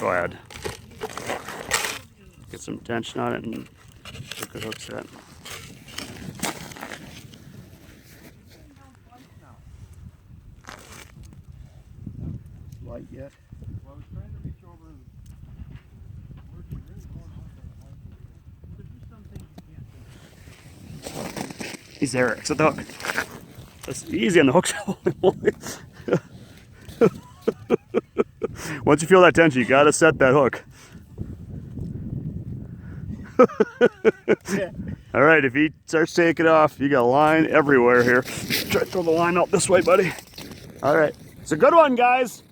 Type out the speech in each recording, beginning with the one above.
Go ahead. Get some tension on it and look at hook set. Light yet? Well, I was trying to reach over and working really hard on that. But there's some things you can't do. He's there, Eric. Set the hook. That's easy on the hook. Once you feel that tension, you gotta set that hook. Yeah. All right, if he starts taking off, you got a line everywhere here. Try to throw the line out this way, buddy. All right, it's a good one, guys.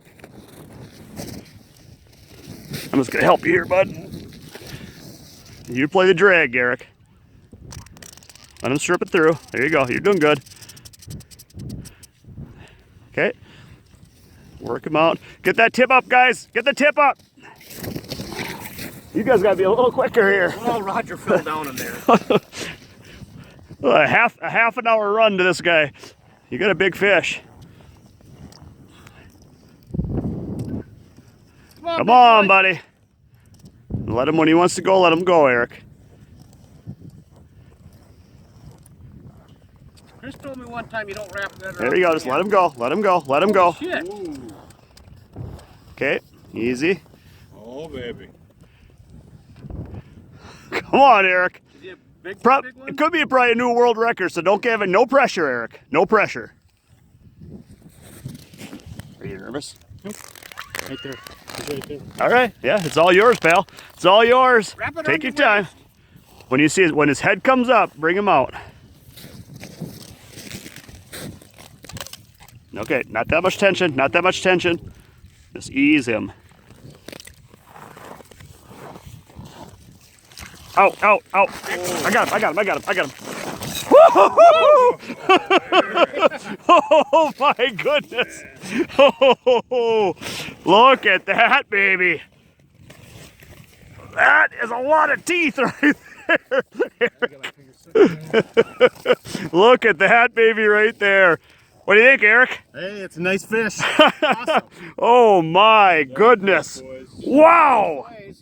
I'm just gonna help you here, bud. You play the drag, Eric. Let him strip it through. There you go. You're doing good. Okay. Work him out. Get that tip up, guys. Get the tip up. You guys gotta be a little quicker here. Well, Roger fell down in there. a half an hour run to this guy. You got a big fish. Come on, buddy. Let him, when he wants to go, let him go, Eric. Chris told me one time you don't wrap that around. There you go. Just let him go. Let him go. Let him go. Shit. Okay. Easy. Oh, baby. Come on, Eric. Is he a big one? It could be probably a new world record, so don't give it. No pressure, Eric. No pressure. Are you nervous? Nope. Right there. He's right there. All right. Yeah, it's all yours, pal. It's all yours. Wrap it Take on your time. When you see it, when his head comes up, bring him out. Okay, not that much tension. Not that much tension. Just ease him. Out, out, out. I got him, I got him, I got him, I got him. Oh my goodness. Oh, look at that, baby. That is a lot of teeth right there. Look at that baby right there. What do you think, Eric? Hey, it's a nice fish. Oh my goodness. Wow.